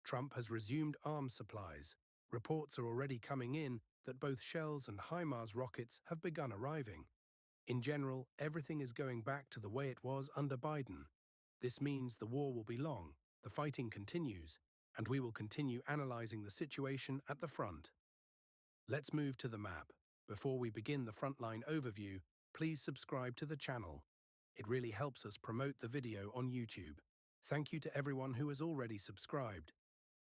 Trump has resumed arms supplies. Reports are already coming in that both Shells and HIMARS rockets have begun arriving. In general, everything is going back to the way it was under Biden. This means the war will be long, the fighting continues, and we will continue analyzing the situation at the front. Let's move to the map. Before we begin the frontline overview, please subscribe to the channel. It really helps us promote the video on YouTube. Thank you to everyone who has already subscribed.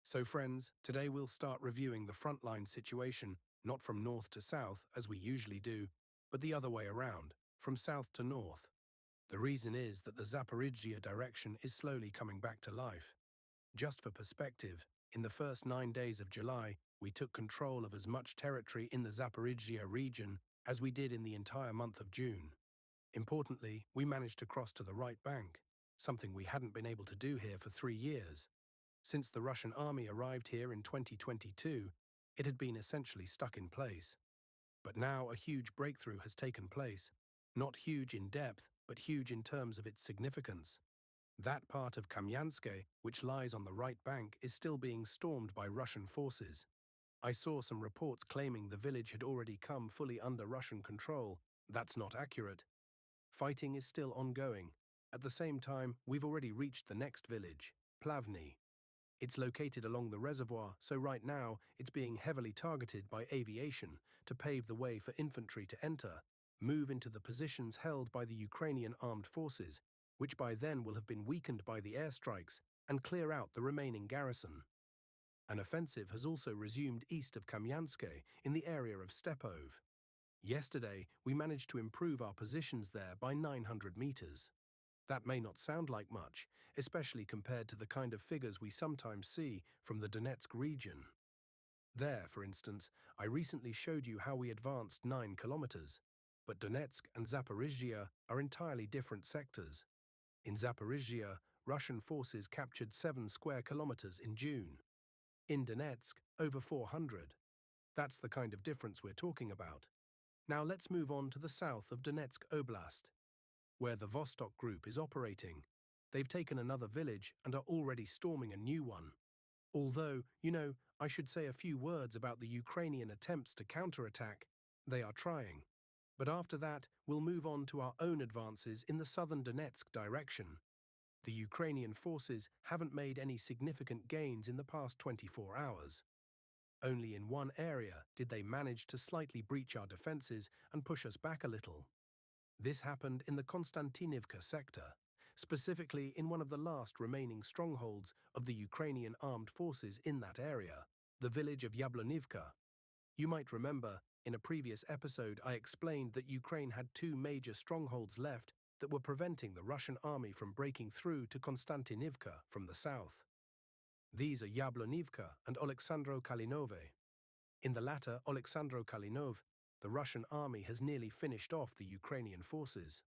So friends, today we'll start reviewing the frontline situation, not from north to south, as we usually do, but the other way around, from south to north. The reason is that the Zaporizhzhia direction is slowly coming back to life. Just for perspective, in the first 9 days of July, we took control of as much territory in the Zaporizhzhia region as we did in the entire month of June. Importantly, we managed to cross to the right bank, something we hadn't been able to do here for 3 years. Since the Russian army arrived here in 2022, it had been essentially stuck in place. But now a huge breakthrough has taken place, not huge in depth, but huge in terms of its significance. That part of Kamyanske, which lies on the right bank, is still being stormed by Russian forces. I saw some reports claiming the village had already come fully under Russian control. That's not accurate. Fighting is still ongoing. At the same time, we've already reached the next village, Plavny. It's located along the reservoir, so right now it's being heavily targeted by aviation to pave the way for infantry to enter, move into the positions held by the Ukrainian armed forces, which by then will have been weakened by the airstrikes, and clear out the remaining garrison. An offensive has also resumed east of Kamyanske in the area of Stepov. Yesterday, we managed to improve our positions there by 900 meters. That may not sound like much, especially compared to the kind of figures we sometimes see from the Donetsk region. There, for instance, I recently showed you how we advanced 9 kilometers, but Donetsk and Zaporizhzhia are entirely different sectors. In Zaporizhzhia, Russian forces captured 7 square kilometers in June. In Donetsk, over 400. That's the kind of difference we're talking about. Now let's move on to the south of Donetsk Oblast, where the Vostok group is operating. They've taken another village and are already storming a new one. Although, I should say a few words about the Ukrainian attempts to counterattack. They are trying. But after that, we'll move on to our own advances in the southern Donetsk direction. The Ukrainian forces haven't made any significant gains in the past 24 hours. Only in one area did they manage to slightly breach our defenses and push us back a little. This happened in the Konstantinivka sector, specifically in one of the last remaining strongholds of the Ukrainian armed forces in that area, the village of Yablonivka. You might remember, in a previous episode I explained that Ukraine had 2 major strongholds left that were preventing the Russian army from breaking through to Konstantinivka from the south. These are Yablonivka and Oleksandro Kalinove. In the latter, Oleksandro Kalinov, the Russian army has nearly finished off the Ukrainian forces.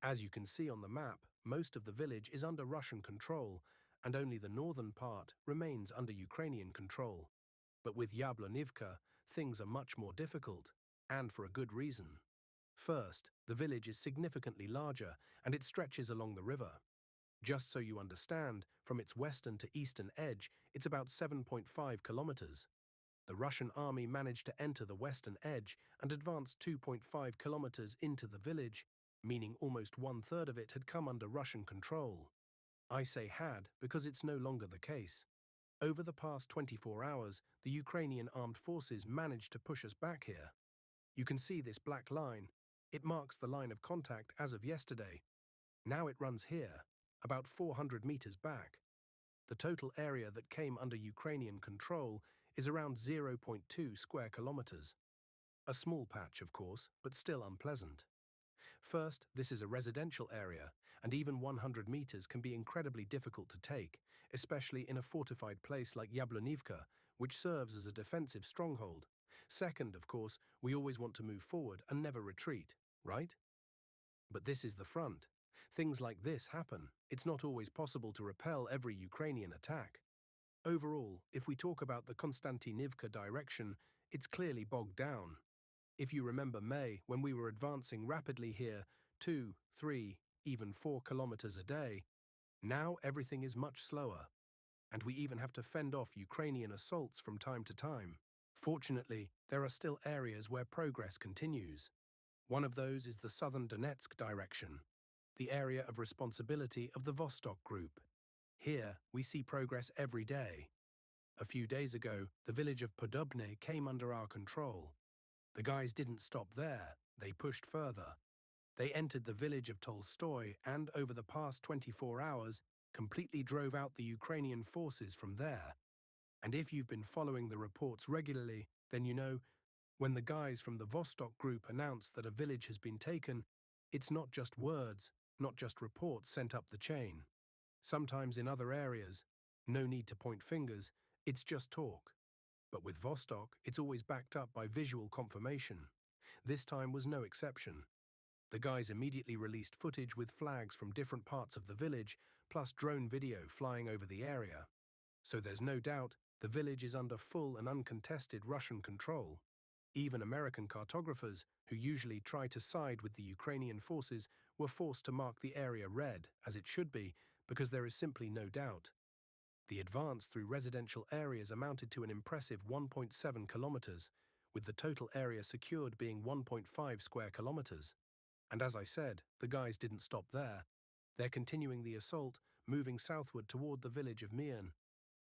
As you can see on the map, most of the village is under Russian control, and only the northern part remains under Ukrainian control. But with Yablonivka, things are much more difficult, and for a good reason. First, the village is significantly larger, and it stretches along the river. Just so you understand, from its western to eastern edge, it's about 7.5 kilometers. The Russian army managed to enter the western edge and advance 2.5 kilometers into the village, meaning almost 1/3 of it had come under Russian control. I say had because it's no longer the case. Over the past 24 hours, the Ukrainian armed forces managed to push us back here. You can see this black line. It marks the line of contact as of yesterday. Now it runs here, about 400 meters back. The total area that came under Ukrainian control is around 0.2 square kilometers. A small patch, of course, but still unpleasant. First, this is a residential area, and even 100 meters can be incredibly difficult to take, especially in a fortified place like Yablonivka, which serves as a defensive stronghold. Second, of course, we always want to move forward and never retreat, right? But this is the front. Things like this happen. It's not always possible to repel every Ukrainian attack. Overall, if we talk about the Konstantinivka direction, it's clearly bogged down. If you remember May, when we were advancing rapidly here, 2, 3, even 4 kilometers a day, now everything is much slower. and we even have to fend off Ukrainian assaults from time to time. Fortunately, there are still areas where progress continues. One of those is the southern Donetsk direction, the area of responsibility of the Vostok Group. Here, we see progress every day. A few days ago, the village of Podobne came under our control. The guys didn't stop there, they pushed further. They entered the village of Tolstoy and, over the past 24 hours, completely drove out the Ukrainian forces from there. And if you've been following the reports regularly, then you know, when the guys from the Vostok Group announce that a village has been taken, it's not just words, not just reports sent up the chain. Sometimes in other areas, no need to point fingers, it's just talk. But with Vostok, it's always backed up by visual confirmation. This time was no exception. The guys immediately released footage with flags from different parts of the village, plus drone video flying over the area. So there's no doubt the village is under full and uncontested Russian control. Even American cartographers, who usually try to side with the Ukrainian forces, were forced to mark the area red, as it should be, because there is simply no doubt. The advance through residential areas amounted to an impressive 1.7 kilometers, with the total area secured being 1.5 square kilometers. And as I said, the guys didn't stop there. They're continuing the assault, moving southward toward the village of Mian.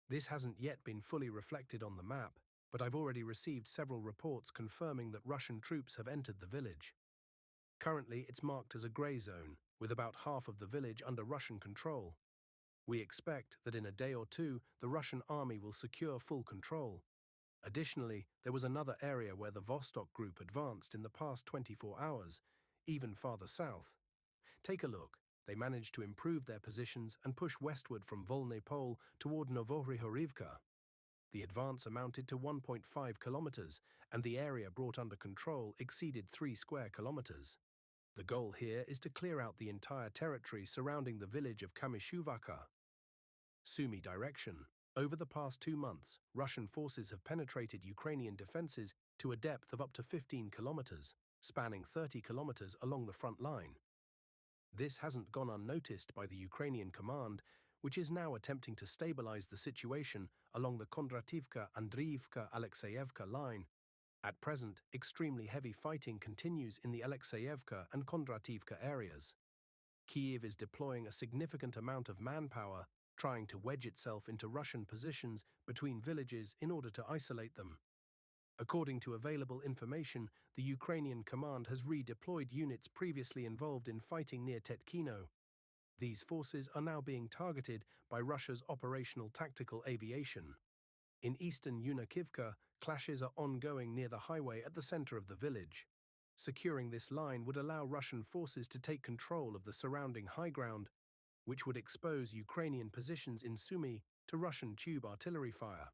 This hasn't yet been fully reflected on the map, but I've already received several reports confirming that Russian troops have entered the village. Currently, it's marked as a grey zone, with about half of the village under Russian control. We expect that in a day or two, the Russian army will secure full control. Additionally, there was another area where the Vostok Group advanced in the past 24 hours, even farther south. Take a look. They managed to improve their positions and push westward from Volny Pole toward Novohrihorivka. The advance amounted to 1.5 kilometers, and the area brought under control exceeded 3 square kilometers. The goal here is to clear out the entire territory surrounding the village of Kamishuvaka. Sumy direction. Over the past 2 months, Russian forces have penetrated Ukrainian defenses to a depth of up to 15 kilometers, spanning 30 kilometers along the front line. This hasn't gone unnoticed by the Ukrainian command, which is now attempting to stabilize the situation along the Kondrativka-Andriivka-Alexeyevka line. At present, extremely heavy fighting continues in the Alexeyevka and Kondrativka areas. Kyiv is deploying a significant amount of manpower, trying to wedge itself into Russian positions between villages in order to isolate them. According to available information, the Ukrainian command has redeployed units previously involved in fighting near Tetkino. These forces are now being targeted by Russia's operational tactical aviation. In eastern Yunakivka, clashes are ongoing near the highway at the center of the village. Securing this line would allow Russian forces to take control of the surrounding high ground, which would expose Ukrainian positions in Sumy to Russian tube artillery fire.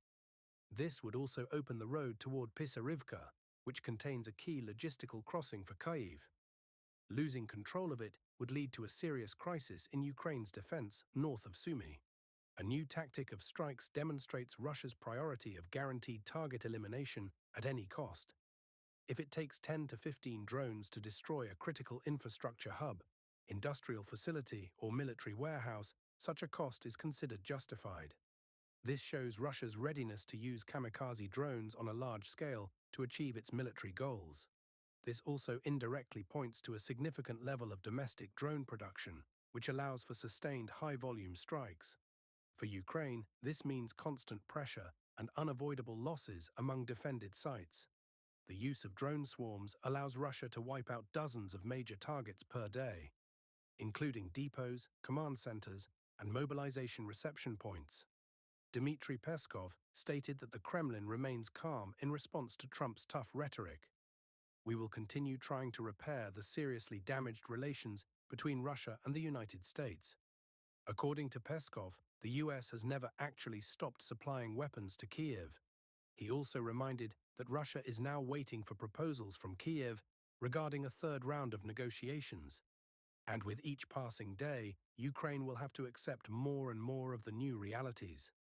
This would also open the road toward Pisarivka, which contains a key logistical crossing for Kyiv. Losing control of it would lead to a serious crisis in Ukraine's defense north of Sumy. A new tactic of strikes demonstrates Russia's priority of guaranteed target elimination at any cost. If it takes 10 to 15 drones to destroy a critical infrastructure hub, industrial facility, or military warehouse, such a cost is considered justified. This shows Russia's readiness to use kamikaze drones on a large scale to achieve its military goals. This also indirectly points to a significant level of domestic drone production, which allows for sustained high-volume strikes. For Ukraine, this means constant pressure and unavoidable losses among defended sites. The use of drone swarms allows Russia to wipe out dozens of major targets per day, including depots, command centers, and mobilization reception points. Dmitry Peskov stated that the Kremlin remains calm in response to Trump's tough rhetoric. We will continue trying to repair the seriously damaged relations between Russia and the United States. According to Peskov, the US has never actually stopped supplying weapons to Kyiv. He also reminded that Russia is now waiting for proposals from Kyiv regarding a third round of negotiations. And with each passing day, Ukraine will have to accept more and more of the new realities.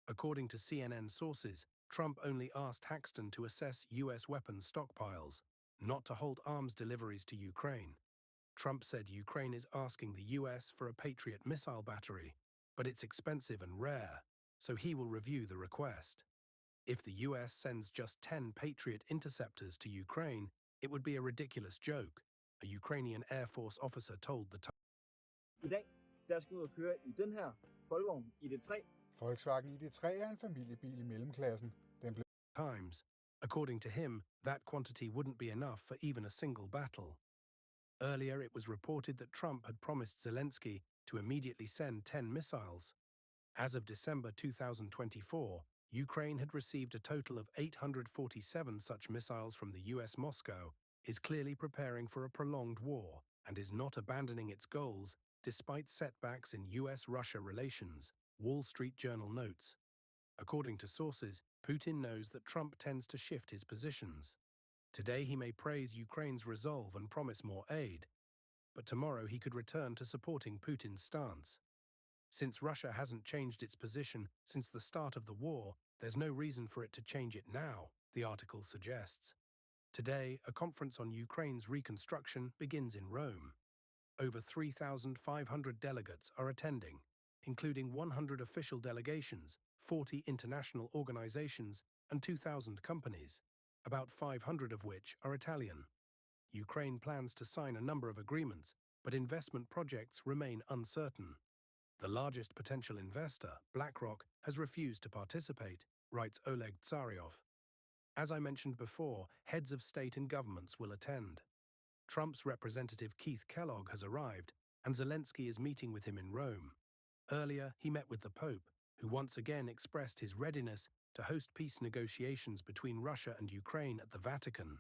According to CNN sources, Trump only asked Haxton to assess US weapons stockpiles, not to halt arms deliveries to Ukraine. Trump said Ukraine is asking the US for a Patriot missile battery, but it's expensive and rare, so he will review the request. If the US sends just 10 Patriot interceptors to Ukraine, it would be a ridiculous joke, a Ukrainian Air Force officer told the I dag, der skal ud og køre i den her Folkevogn ID3. Volkswagen ID3 er en familiebil i mellemklassen. Den blev Times. According to him, that quantity wouldn't be enough for even a single battle. Earlier, it was reported that Trump had promised Zelensky to immediately send 10 missiles. As of December 2024, Ukraine had received a total of 847 such missiles from the US. Moscow is clearly preparing for a prolonged war and is not abandoning its goals despite setbacks in US-Russia relations, Wall Street Journal notes. According to sources, Putin knows that Trump tends to shift his positions. Today he may praise Ukraine's resolve and promise more aid, but tomorrow he could return to supporting Putin's stance. Since Russia hasn't changed its position since the start of the war, there's no reason for it to change it now, the article suggests. Today, a conference on Ukraine's reconstruction begins in Rome. Over 3,500 delegates are attending, including 100 official delegations, 40 international organizations, and 2,000 companies, about 500 of which are Italian. Ukraine plans to sign a number of agreements, but investment projects remain uncertain. The largest potential investor, BlackRock, has refused to participate, writes Oleg Tsaryov. As I mentioned before, heads of state and governments will attend. Trump's representative Keith Kellogg has arrived, and Zelensky is meeting with him in Rome. Earlier, he met with the Pope, who once again expressed his readiness to host peace negotiations between Russia and Ukraine at the Vatican.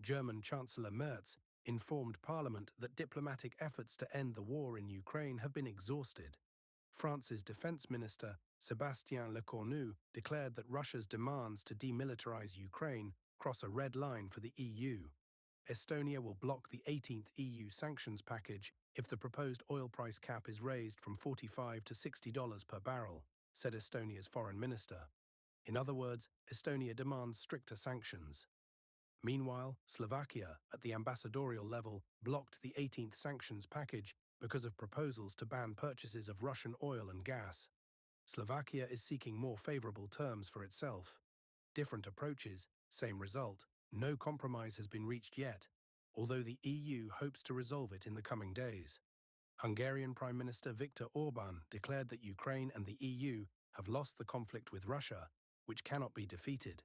German Chancellor Merz informed Parliament that diplomatic efforts to end the war in Ukraine have been exhausted. France's defense minister, Sébastien Lecornu, declared that Russia's demands to demilitarize Ukraine cross a red line for the EU. Estonia will block the 18th EU sanctions package if the proposed oil price cap is raised from $45 to $60 per barrel, said Estonia's foreign minister. In other words, Estonia demands stricter sanctions. Meanwhile, Slovakia, at the ambassadorial level, blocked the 18th sanctions package because of proposals to ban purchases of Russian oil and gas. Slovakia is seeking more favorable terms for itself. Different approaches, same result. No compromise has been reached yet, although the EU hopes to resolve it in the coming days. Hungarian Prime Minister Viktor Orbán declared that Ukraine and the EU have lost the conflict with Russia, which cannot be defeated.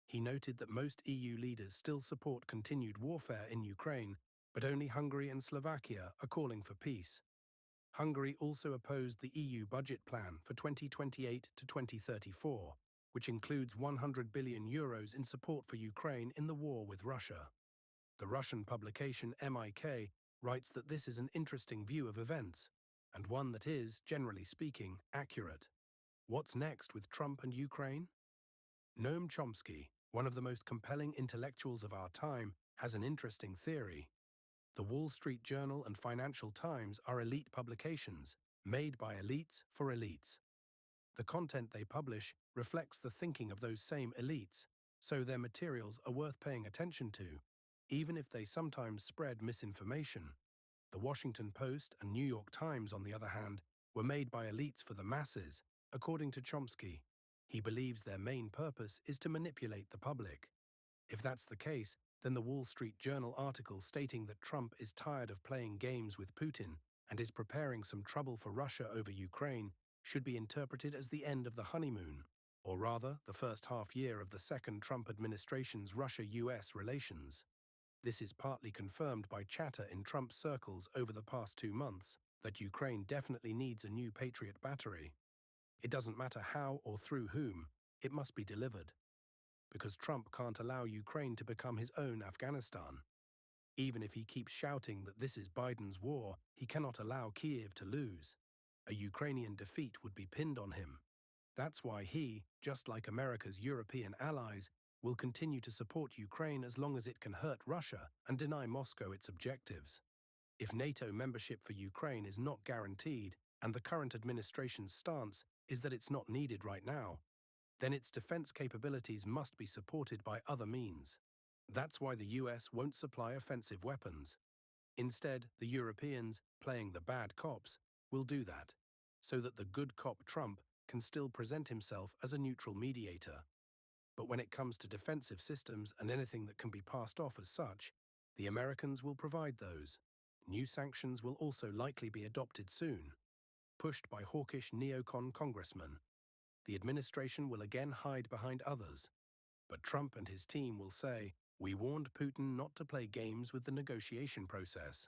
He noted that most EU leaders still support continued warfare in Ukraine, but only Hungary and Slovakia are calling for peace. Hungary also opposed the EU budget plan for 2028 to 2034, which includes €100 billion in support for Ukraine in the war with Russia. The Russian publication MIK writes that this is an interesting view of events, and one that is, generally speaking, accurate. What's next with Trump and Ukraine? Noam Chomsky, one of the most compelling intellectuals of our time, has an interesting theory. The Wall Street Journal and Financial Times are elite publications, made by elites for elites. The content they publish reflects the thinking of those same elites, so their materials are worth paying attention to, even if they sometimes spread misinformation. The Washington Post and New York Times, on the other hand, were made by elites for the masses, according to Chomsky. He believes their main purpose is to manipulate the public. If that's the case, then the Wall Street Journal article stating that Trump is tired of playing games with Putin and is preparing some trouble for Russia over Ukraine should be interpreted as the end of the honeymoon, or rather, the first half year of the second Trump administration's Russia-US relations. This is partly confirmed by chatter in Trump circles over the past 2 months that Ukraine definitely needs a new Patriot battery. It doesn't matter how or through whom, it must be delivered. Because Trump can't allow Ukraine to become his own Afghanistan. Even if he keeps shouting that this is Biden's war, he cannot allow Kyiv to lose. A Ukrainian defeat would be pinned on him. That's why he, just like America's European allies, will continue to support Ukraine as long as it can hurt Russia and deny Moscow its objectives. If NATO membership for Ukraine is not guaranteed, and the current administration's stance is that it's not needed right now, then its defense capabilities must be supported by other means. That's why the US won't supply offensive weapons. Instead, the Europeans, playing the bad cops, will do that, so that the good cop Trump can still present himself as a neutral mediator. But when it comes to defensive systems and anything that can be passed off as such, the Americans will provide those. New sanctions will also likely be adopted soon, pushed by hawkish neocon congressmen. The administration will again hide behind others. But Trump and his team will say, "We warned Putin not to play games with the negotiation process."